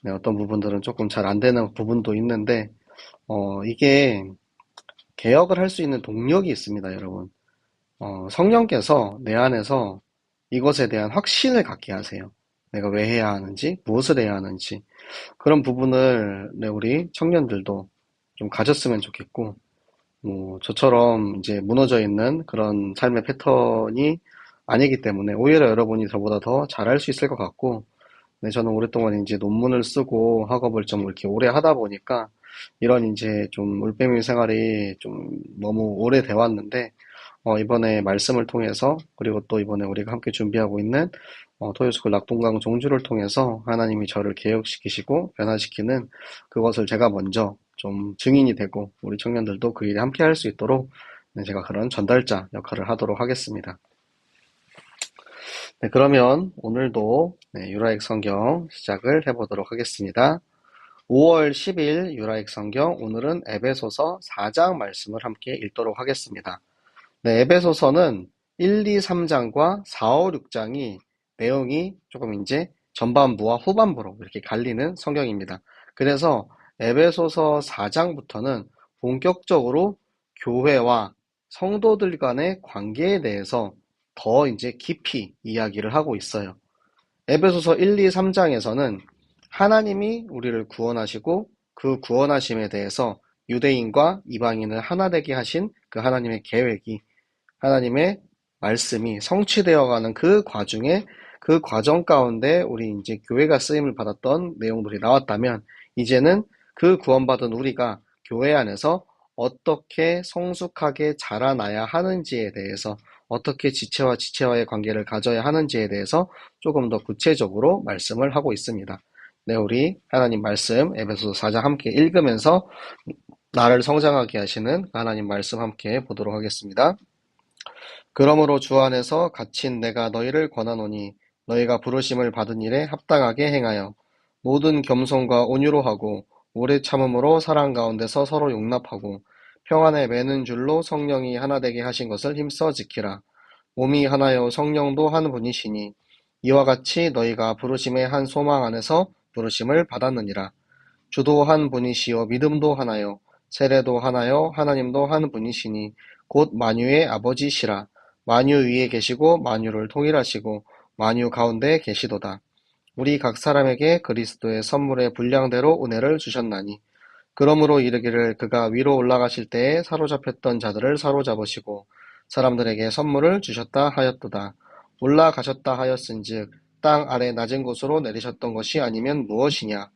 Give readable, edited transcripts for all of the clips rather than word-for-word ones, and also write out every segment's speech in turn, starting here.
네, 어떤 부분들은 조금 잘 안 되는 부분도 있는데, 이게 개혁을 할 수 있는 동력이 있습니다, 여러분. 성령께서 내 안에서 이것에 대한 확신을 갖게 하세요. 내가 왜 해야 하는지, 무엇을 해야 하는지. 그런 부분을 네, 우리 청년들도 좀 가졌으면 좋겠고, 뭐, 저처럼 이제 무너져 있는 그런 삶의 패턴이 아니기 때문에 오히려 여러분이 저보다 더 잘할 수 있을 것 같고, 네, 저는 오랫동안 이제 논문을 쓰고 학업을 좀 이렇게 오래 하다 보니까 이런 이제 좀 올빼미 생활이 좀 너무 오래돼 왔는데, 이번에 말씀을 통해서 그리고 또 이번에 우리가 함께 준비하고 있는 토요스쿨 낙동강 종주를 통해서 하나님이 저를 개혁시키시고 변화시키는 그것을 제가 먼저 좀 증인이 되고 우리 청년들도 그 일에 함께 할 수 있도록 네, 제가 그런 전달자 역할을 하도록 하겠습니다. 네, 그러면 오늘도 네, 유라익 성경 시작을 해보도록 하겠습니다. 5월 10일 유라익 성경 오늘은 에베소서 4장 말씀을 함께 읽도록 하겠습니다. 네, 에베소서는 1, 2, 3장과 4, 5, 6장이 내용이 조금 이제 전반부와 후반부로 이렇게 갈리는 성경입니다. 그래서 에베소서 4장부터는 본격적으로 교회와 성도들 간의 관계에 대해서 더 이제 깊이 이야기를 하고 있어요. 에베소서 1, 2, 3장에서는 하나님이 우리를 구원하시고 그 구원하심에 대해서 유대인과 이방인을 하나 되게 하신 그 하나님의 계획이 하나님의 말씀이 성취되어가는 그 과정에 그 과정 가운데 우리 이제 교회가 쓰임을 받았던 내용들이 나왔다면 이제는 그 구원받은 우리가 교회 안에서 어떻게 성숙하게 자라나야 하는지에 대해서 어떻게 지체와 지체와의 관계를 가져야 하는지에 대해서 조금 더 구체적으로 말씀을 하고 있습니다. 네, 우리 하나님 말씀 에베소서 4장 함께 읽으면서 나를 성장하게 하시는 하나님 말씀 함께 보도록 하겠습니다. 그러므로 주 안에서 갇힌 내가 너희를 권하노니 너희가 부르심을 받은 일에 합당하게 행하여 모든 겸손과 온유로 하고 오래 참음으로 사랑 가운데서 서로 용납하고 평안에 매는 줄로 성령이 하나 되게 하신 것을 힘써 지키라. 몸이 하나요 성령도 한 분이시니 이와 같이 너희가 부르심의 한 소망 안에서 부르심을 받았느니라. 주도 한 분이시요 믿음도 하나요 세례도 하나요 하나님도 한 분이시니 곧 만유의 아버지시라. 만유 위에 계시고 만유를 통일하시고 만유 가운데 계시도다. 우리 각 사람에게 그리스도의 선물의 분량대로 은혜를 주셨나니 그러므로 이르기를 그가 위로 올라가실 때에 사로잡혔던 자들을 사로잡으시고 사람들에게 선물을 주셨다 하였도다. 올라가셨다 하였은즉 땅 아래 낮은 곳으로 내리셨던 것이 아니면 무엇이냐.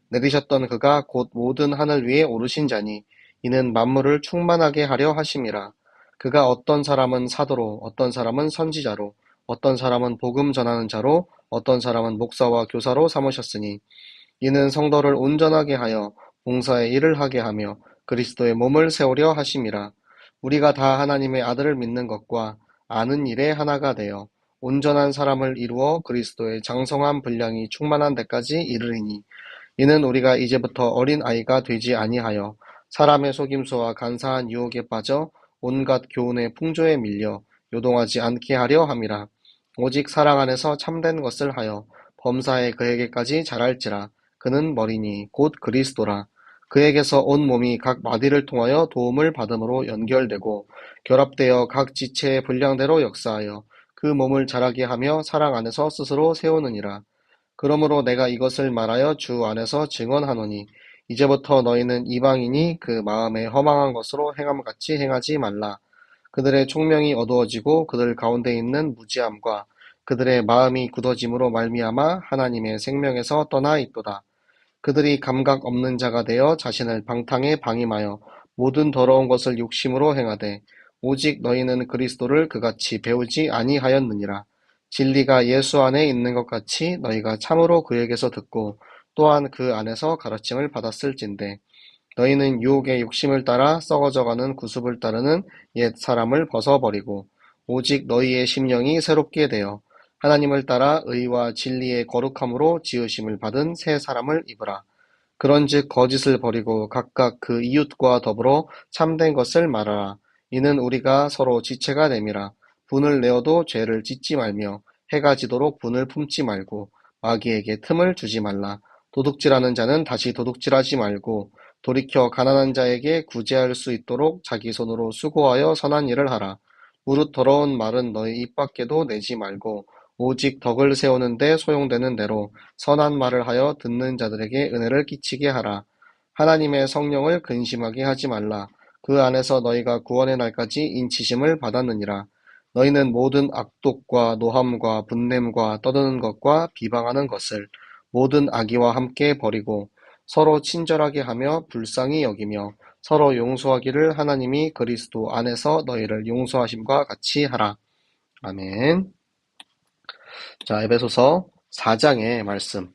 내리셨던 그가 곧 모든 하늘 위에 오르신 자니 이는 만물을 충만하게 하려 하심이라. 그가 어떤 사람은 사도로 어떤 사람은 선지자로 어떤 사람은 복음 전하는 자로 어떤 사람은 목사와 교사로 삼으셨으니 이는 성도를 온전하게 하여 봉사의 일을 하게 하며 그리스도의 몸을 세우려 하심이라. 우리가 다 하나님의 아들을 믿는 것과 아는 일에 하나가 되어 온전한 사람을 이루어 그리스도의 장성한 분량이 충만한 데까지 이르리니 이는 우리가 이제부터 어린 아이가 되지 아니하여 사람의 속임수와 간사한 유혹에 빠져 온갖 교훈의 풍조에 밀려 요동하지 않게 하려 함이라. 오직 사랑 안에서 참된 것을 하여 범사에 그에게까지 자랄지라. 그는 머리니 곧 그리스도라. 그에게서 온 몸이 각 마디를 통하여 도움을 받음으로 연결되고 결합되어 각 지체의 분량대로 역사하여 그 몸을 자라게 하며 사랑 안에서 스스로 세우느니라. 그러므로 내가 이것을 말하여 주 안에서 증언하노니 이제부터 너희는 이방인이 그 마음에 허망한 것으로 행함같이 행하지 말라. 그들의 총명이 어두워지고 그들 가운데 있는 무지함과 그들의 마음이 굳어짐으로 말미암아 하나님의 생명에서 떠나 있도다. 그들이 감각 없는 자가 되어 자신을 방탕에 방임하여 모든 더러운 것을 욕심으로 행하되 오직 너희는 그리스도를 그같이 배우지 아니하였느니라. 진리가 예수 안에 있는 것 같이 너희가 참으로 그에게서 듣고 또한 그 안에서 가르침을 받았을진데 너희는 유혹의 욕심을 따라 썩어져가는 구습을 따르는 옛 사람을 벗어버리고 오직 너희의 심령이 새롭게 되어 하나님을 따라 의와 진리의 거룩함으로 지으심을 받은 새 사람을 입으라. 그런즉 거짓을 버리고 각각 그 이웃과 더불어 참된 것을 말하라. 이는 우리가 서로 지체가 됨이라. 분을 내어도 죄를 짓지 말며 해가 지도록 분을 품지 말고 마귀에게 틈을 주지 말라. 도둑질하는 자는 다시 도둑질하지 말고 돌이켜 가난한 자에게 구제할 수 있도록 자기 손으로 수고하여 선한 일을 하라. 무릇 더러운 말은 너희 입 밖에도 내지 말고 오직 덕을 세우는 데 소용되는 대로 선한 말을 하여 듣는 자들에게 은혜를 끼치게 하라. 하나님의 성령을 근심하게 하지 말라. 그 안에서 너희가 구원의 날까지 인치심을 받았느니라. 너희는 모든 악독과 노함과 분냄과 떠드는 것과 비방하는 것을 모든 악의와 함께 버리고 서로 친절하게 하며 불쌍히 여기며 서로 용서하기를 하나님이 그리스도 안에서 너희를 용서하심과 같이 하라. 아멘. 자, 에베소서 4장의 말씀.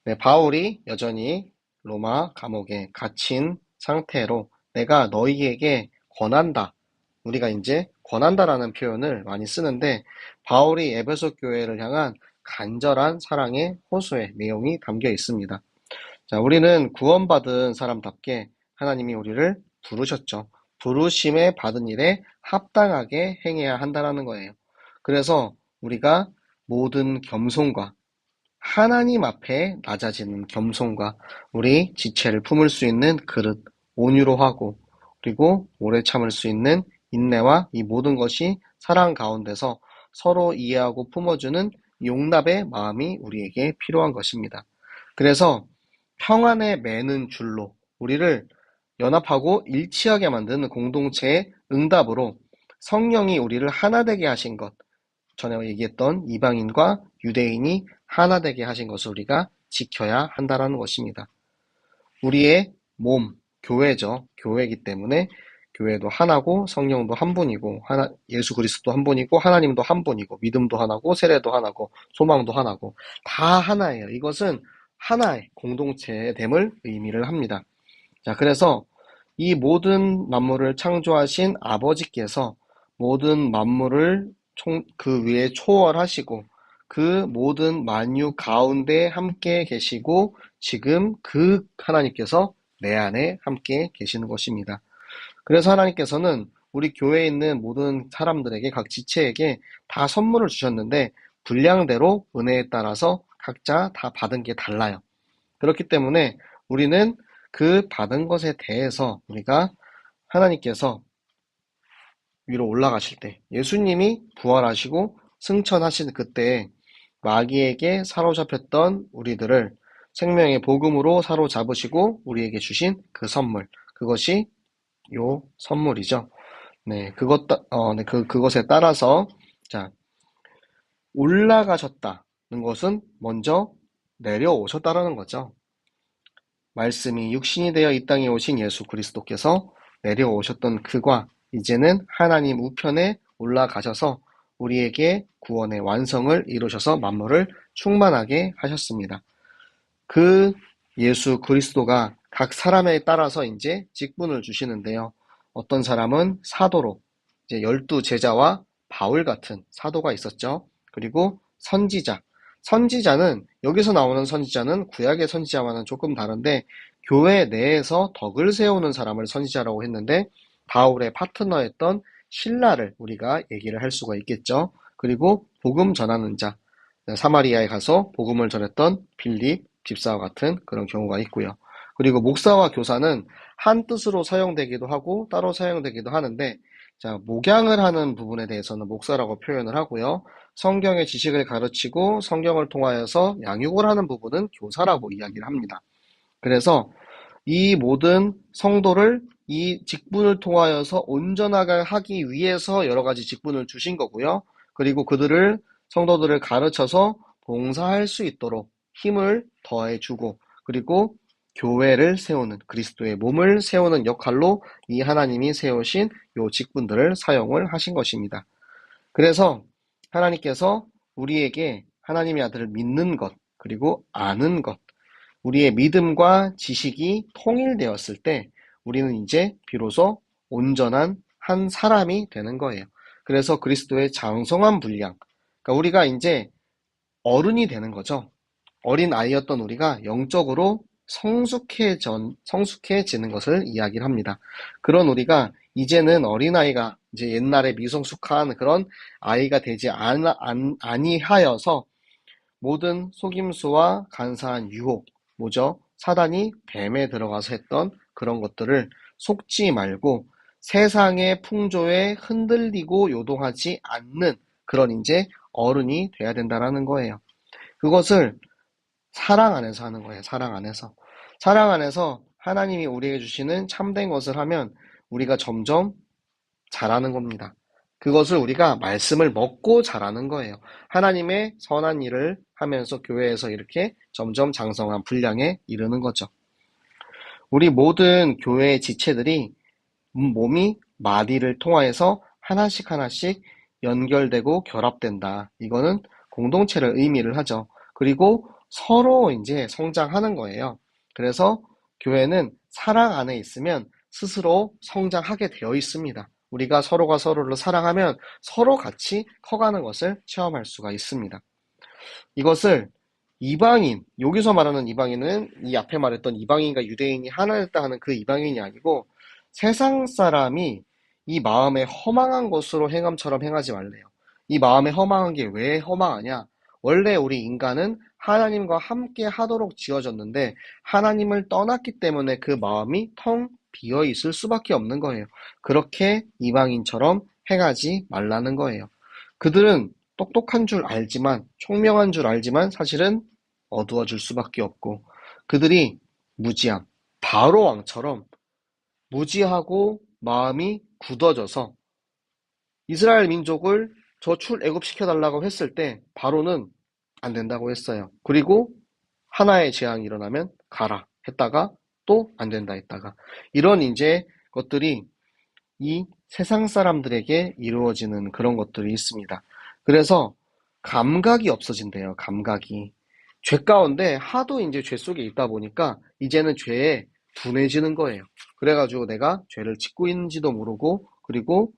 네, 바울이 여전히 로마 감옥에 갇힌 상태로 내가 너희에게 권한다. 우리가 이제 권한다라는 표현을 많이 쓰는데 바울이 에베소 교회를 향한 간절한 사랑의 호소의 내용이 담겨 있습니다. 자, 우리는 구원받은 사람답게 하나님이 우리를 부르셨죠. 부르심에 받은 일에 합당하게 행해야 한다는 거예요. 그래서 우리가 모든 겸손과 하나님 앞에 낮아지는 겸손과 우리 지체를 품을 수 있는 그릇, 온유로 하고 그리고 오래 참을 수 있는 인내와 이 모든 것이 사랑 가운데서 서로 이해하고 품어주는 용납의 마음이 우리에게 필요한 것입니다. 그래서 평안에 매는 줄로 우리를 연합하고 일치하게 만드는 공동체의 응답으로 성령이 우리를 하나 되게 하신 것, 전에 얘기했던 이방인과 유대인이 하나 되게 하신 것을 우리가 지켜야 한다는 것입니다. 우리의 몸, 교회죠. 교회이기 때문에 교회도 하나고 성령도 한 분이고 예수 그리스도 한 분이고 하나님도 한 분이고 믿음도 하나고 세례도 하나고 소망도 하나고 다 하나예요. 이것은 하나의 공동체됨을 의미를 합니다. 자, 그래서 이 모든 만물을 창조하신 아버지께서 모든 만물을 그 위에 초월하시고 그 모든 만유 가운데 함께 계시고 지금 그 하나님께서 내 안에 함께 계시는 것입니다. 그래서 하나님께서는 우리 교회에 있는 모든 사람들에게 각 지체에게 다 선물을 주셨는데 분량대로 은혜에 따라서 각자 다 받은 게 달라요. 그렇기 때문에 우리는 그 받은 것에 대해서 우리가 하나님께서 위로 올라가실 때 예수님이 부활하시고 승천하신 그때 마귀에게 사로잡혔던 우리들을 생명의 복음으로 사로잡으시고 우리에게 주신 그 선물, 그것이 요 선물이죠. 네, 그것에 따라서 자, 올라가셨다는 것은 먼저 내려오셨다라는 거죠. 말씀이 육신이 되어 이 땅에 오신 예수 그리스도께서 내려오셨던 그가 이제는 하나님 우편에 올라가셔서 우리에게 구원의 완성을 이루셔서 만물을 충만하게 하셨습니다. 그 예수 그리스도가 각 사람에 따라서 이제 직분을 주시는데요. 어떤 사람은 사도로, 이제 12 제자와 바울 같은 사도가 있었죠. 그리고 선지자. 선지자는, 여기서 나오는 선지자는 구약의 선지자와는 조금 다른데, 교회 내에서 덕을 세우는 사람을 선지자라고 했는데, 바울의 파트너였던 신라를 우리가 얘기를 할 수가 있겠죠. 그리고 복음 전하는 자, 사마리아에 가서 복음을 전했던 빌립 집사와 같은 그런 경우가 있고요. 그리고 목사와 교사는 한 뜻으로 사용되기도 하고 따로 사용되기도 하는데, 자, 목양을 하는 부분에 대해서는 목사라고 표현을 하고요. 성경의 지식을 가르치고 성경을 통하여서 양육을 하는 부분은 교사라고 이야기를 합니다. 그래서 이 모든 성도를 이 직분을 통하여서 온전하게 하기 위해서 여러 가지 직분을 주신 거고요. 그리고 그들을 성도들을 가르쳐서 봉사할 수 있도록 힘을 더해주고 그리고 교회를 세우는 그리스도의 몸을 세우는 역할로 이 하나님이 세우신 요 직분들을 사용을 하신 것입니다. 그래서 하나님께서 우리에게 하나님의 아들을 믿는 것 그리고 아는 것 우리의 믿음과 지식이 통일되었을 때 우리는 이제 비로소 온전한 한 사람이 되는 거예요. 그래서 그리스도의 장성한 분량, 그러니까 우리가 이제 어른이 되는 거죠. 어린 아이였던 우리가 영적으로 성숙해지는 것을 이야기를 합니다. 그런 우리가 이제는 어린아이가 이제 옛날에 미성숙한 그런 아이가 되지 아니하여서 모든 속임수와 간사한 유혹, 뭐죠? 사단이 뱀에 들어가서 했던 그런 것들을 속지 말고 세상의 풍조에 흔들리고 요동하지 않는 그런 이제 어른이 돼야 된다라는 거예요. 그것을 사랑 안에서 하는 거예요. 사랑 안에서. 사랑 안에서 하나님이 우리에게 주시는 참된 것을 하면 우리가 점점 잘하는 겁니다. 그것을 우리가 말씀을 먹고 잘하는 거예요. 하나님의 선한 일을 하면서 교회에서 이렇게 점점 장성한 분량에 이르는 거죠. 우리 모든 교회의 지체들이 몸이 마디를 통하여서 하나씩 하나씩 연결되고 결합된다. 이거는 공동체를 의미를 하죠. 그리고 서로 이제 성장하는 거예요. 그래서 교회는 사랑 안에 있으면 스스로 성장하게 되어 있습니다. 우리가 서로가 서로를 사랑하면 서로 같이 커가는 것을 체험할 수가 있습니다. 이것을 이방인, 여기서 말하는 이방인은 이 앞에 말했던 이방인과 유대인이 하나 됐다 하는 그 이방인이 아니고 세상 사람이 이 마음에 허망한 것으로 행함처럼 행하지 말래요. 이 마음에 허망한 게 왜 허망하냐? 원래 우리 인간은 하나님과 함께 하도록 지어졌는데 하나님을 떠났기 때문에 그 마음이 텅 비어 있을 수밖에 없는 거예요. 그렇게 이방인처럼 행하지 말라는 거예요. 그들은 똑똑한 줄 알지만, 총명한 줄 알지만 사실은 어두워질 수밖에 없고, 그들이 무지함, 바로 왕처럼 무지하고 마음이 굳어져서 이스라엘 민족을 저 출애굽시켜달라고 했을 때 바로는 안 된다고 했어요. 그리고 하나의 재앙이 일어나면 가라 했다가 또 안 된다 했다가 이런 이제 것들이 이 세상 사람들에게 이루어지는 그런 것들이 있습니다. 그래서 감각이 없어진대요. 감각이. 죄 가운데 하도 이제 죄 속에 있다 보니까 이제는 죄에 둔해지는 거예요. 그래가지고 내가 죄를 짓고 있는지도 모르고 그리고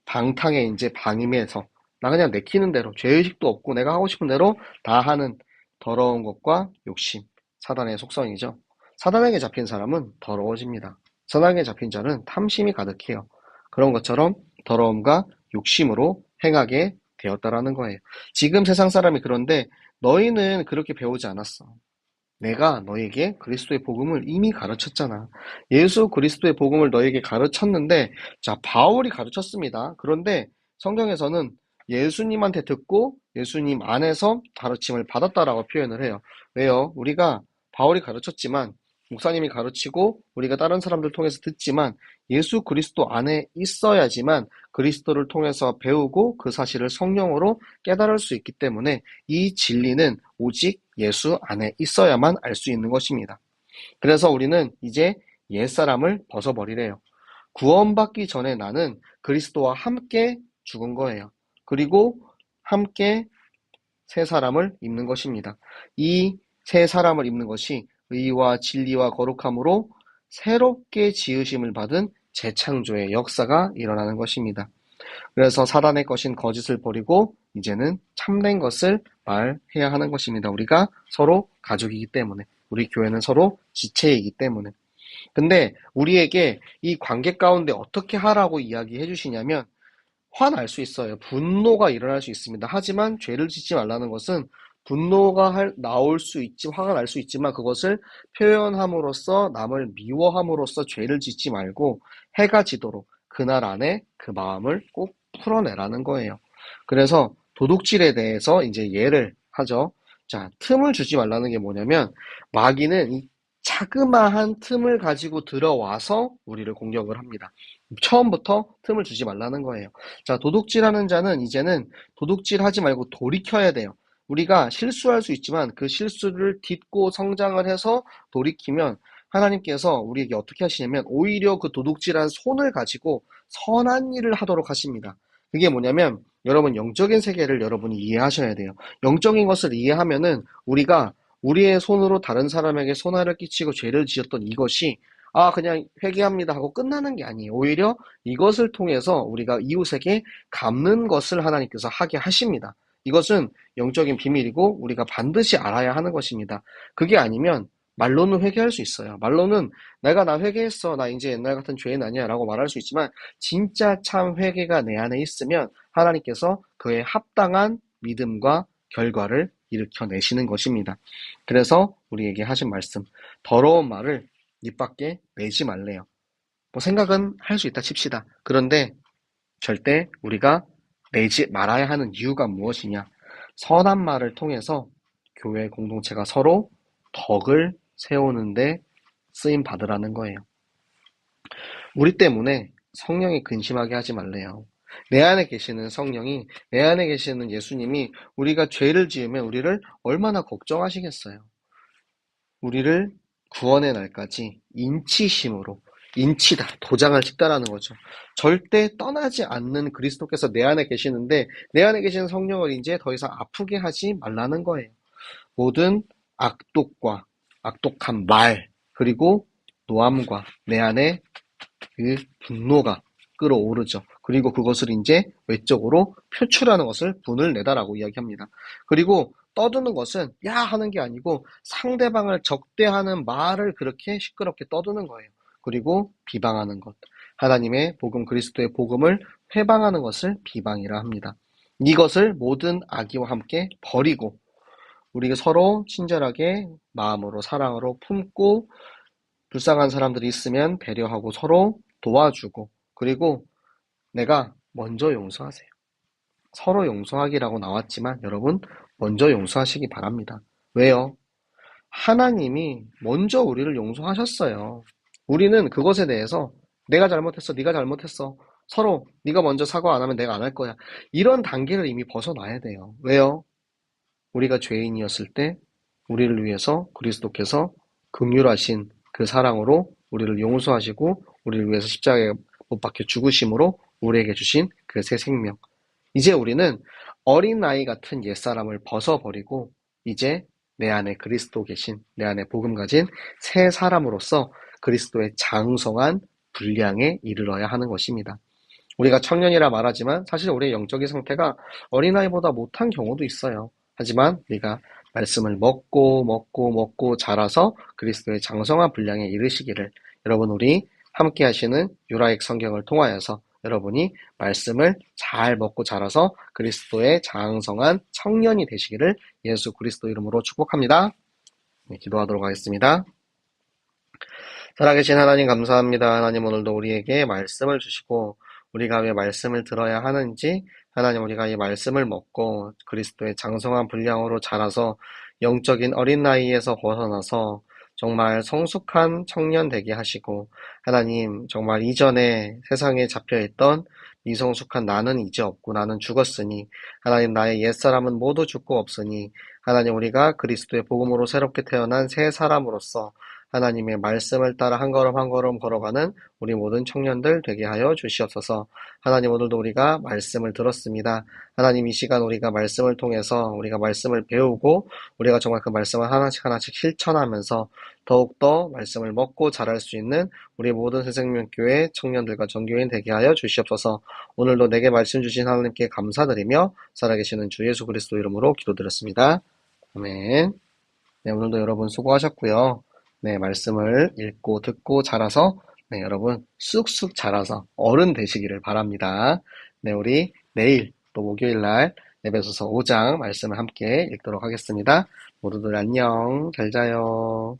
방탕에 이제 방임해서 나 그냥 내키는 대로 죄의식도 없고 내가 하고 싶은 대로 다 하는 더러운 것과 욕심, 사단의 속성이죠. 사단에게 잡힌 사람은 더러워집니다. 사단에게 잡힌 자는 탐심이 가득해요. 그런 것처럼 더러움과 욕심으로 행하게 되었다라는 거예요. 지금 세상 사람이 그런데 너희는 그렇게 배우지 않았어. 내가 너에게 그리스도의 복음을 이미 가르쳤잖아. 예수 그리스도의 복음을 너에게 가르쳤는데, 자, 바울이 가르쳤습니다. 그런데 성경에서는 예수님한테 듣고 예수님 안에서 가르침을 받았다라고 표현을 해요. 왜요? 우리가 바울이 가르쳤지만, 목사님이 가르치고 우리가 다른 사람들 통해서 듣지만 예수 그리스도 안에 있어야지만 그리스도를 통해서 배우고 그 사실을 성령으로 깨달을 수 있기 때문에 이 진리는 오직 예수 안에 있어야만 알 수 있는 것입니다. 그래서 우리는 이제 옛사람을 벗어버리래요. 구원받기 전에 나는 그리스도와 함께 죽은 거예요. 그리고 함께 새 사람을 입는 것입니다. 이 새 사람을 입는 것이 의와 진리와 거룩함으로 새롭게 지으심을 받은 재창조의 역사가 일어나는 것입니다. 그래서 사단의 것인 거짓을 버리고 이제는 참된 것을 말해야 하는 것입니다. 우리가 서로 가족이기 때문에, 우리 교회는 서로 지체이기 때문에. 근데 우리에게 이 관계 가운데 어떻게 하라고 이야기해 주시냐면 화날 수 있어요. 분노가 일어날 수 있습니다. 하지만 죄를 짓지 말라는 것은 분노가 나올 수 있지, 화가 날 수 있지만 그것을 표현함으로써 남을 미워함으로써 죄를 짓지 말고 해가 지도록 그날 안에 그 마음을 꼭 풀어내라는 거예요. 그래서 도둑질에 대해서 이제 예를 하죠. 자, 틈을 주지 말라는 게 뭐냐면 마귀는 이 자그마한 틈을 가지고 들어와서 우리를 공격을 합니다. 처음부터 틈을 주지 말라는 거예요. 자, 도둑질하는 자는 이제는 도둑질하지 말고 돌이켜야 돼요. 우리가 실수할 수 있지만 그 실수를 딛고 성장을 해서 돌이키면 하나님께서 우리에게 어떻게 하시냐면 오히려 그 도둑질한 손을 가지고 선한 일을 하도록 하십니다. 그게 뭐냐면 여러분 영적인 세계를 여러분이 이해하셔야 돼요. 영적인 것을 이해하면은 우리가 우리의 손으로 다른 사람에게 손해를 끼치고 죄를 지었던 이것이 그냥 회개합니다 하고 끝나는 게 아니에요. 오히려 이것을 통해서 우리가 이웃에게 갚는 것을 하나님께서 하게 하십니다. 이것은 영적인 비밀이고 우리가 반드시 알아야 하는 것입니다. 그게 아니면 말로는 회개할 수 있어요. 말로는 내가 나 회개했어. 나 이제 옛날 같은 죄인 아니야 라고 말할 수 있지만 진짜 참 회개가 내 안에 있으면 하나님께서 그에 합당한 믿음과 결과를 일으켜내시는 것입니다. 그래서 우리에게 하신 말씀, 더러운 말을 입 밖에 내지 말래요. 뭐 생각은 할 수 있다 칩시다. 그런데 절대 우리가 내지 말아야 하는 이유가 무엇이냐? 선한 말을 통해서 교회 공동체가 서로 덕을 세우는데 쓰임 받으라는 거예요. 우리 때문에 성령이 근심하게 하지 말래요. 내 안에 계시는 성령이, 내 안에 계시는 예수님이 우리가 죄를 지으면 우리를 얼마나 걱정하시겠어요. 우리를 구원의 날까지 인치심으로, 인치다, 도장을 찍다라는 거죠. 절대 떠나지 않는 그리스도께서 내 안에 계시는데 내 안에 계시는 성령을 이제 더 이상 아프게 하지 말라는 거예요. 모든 악독과 악독한 말, 그리고 노함과 내 안에 그 분노가 끌어오르죠. 그리고 그것을 이제 외적으로 표출하는 것을 분을 내다라고 이야기합니다. 그리고 떠드는 것은 야 하는 게 아니고 상대방을 적대하는 말을 그렇게 시끄럽게 떠드는 거예요. 그리고 비방하는 것. 하나님의 복음, 그리스도의 복음을 회방하는 것을 비방이라 합니다. 이것을 모든 악의와 함께 버리고 우리가 서로 친절하게 마음으로 사랑으로 품고 불쌍한 사람들이 있으면 배려하고 서로 도와주고 그리고 내가 먼저 용서하세요. 서로 용서하기라고 나왔지만 여러분 먼저 용서하시기 바랍니다. 왜요? 하나님이 먼저 우리를 용서하셨어요. 우리는 그것에 대해서 내가 잘못했어, 네가 잘못했어. 서로 네가 먼저 사과 안 하면 내가 안 할 거야. 이런 단계를 이미 벗어나야 돼요. 왜요? 우리가 죄인이었을 때 우리를 위해서 그리스도께서 긍휼하신 그 사랑으로 우리를 용서하시고 우리를 위해서 십자가에 못 박혀 죽으심으로 우리에게 주신 그 새 생명. 이제 우리는 어린아이 같은 옛사람을 벗어버리고 이제 내 안에 그리스도 계신, 내 안에 복음 가진 새 사람으로서 그리스도의 장성한 분량에 이르러야 하는 것입니다. 우리가 청년이라 말하지만 사실 우리의 영적인 상태가 어린아이보다 못한 경우도 있어요. 하지만 우리가 말씀을 먹고 자라서 그리스도의 장성한 분량에 이르시기를 여러분 우리 함께 하시는 유라익 성경을 통하여서 여러분이 말씀을 잘 먹고 자라서 그리스도의 장성한 청년이 되시기를 예수 그리스도 이름으로 축복합니다. 네, 기도하도록 하겠습니다. 살아계신 하나님 감사합니다. 하나님 오늘도 우리에게 말씀을 주시고 우리가 왜 말씀을 들어야 하는지 하나님 우리가 이 말씀을 먹고 그리스도의 장성한 분량으로 자라서 영적인 어린 나이에서 벗어나서 정말 성숙한 청년 되게 하시고 하나님 정말 이전에 세상에 잡혀있던 미성숙한 나는 이제 없고 나는 죽었으니 하나님 나의 옛사람은 모두 죽고 없으니 하나님 우리가 그리스도의 복음으로 새롭게 태어난 새 사람으로서 하나님의 말씀을 따라 한 걸음 한 걸음 걸어가는 우리 모든 청년들 되게 하여 주시옵소서. 하나님 오늘도 우리가 말씀을 들었습니다. 하나님 이 시간 우리가 말씀을 통해서 우리가 말씀을 배우고 우리가 정말 그 말씀을 하나씩 하나씩 실천하면서 더욱더 말씀을 먹고 자랄 수 있는 우리 모든 새생명교회 청년들과 전교인 되게 하여 주시옵소서. 오늘도 내게 말씀 주신 하나님께 감사드리며 살아계시는 주 예수 그리스도 이름으로 기도드렸습니다. 아멘. 네, 오늘도 여러분 수고하셨고요. 네, 말씀을 읽고 듣고 자라서 네, 여러분 쑥쑥 자라서 어른 되시기를 바랍니다. 네, 우리 내일 또 목요일 날 에베소서 5장 말씀을 함께 읽도록 하겠습니다. 모두들 안녕, 잘 자요.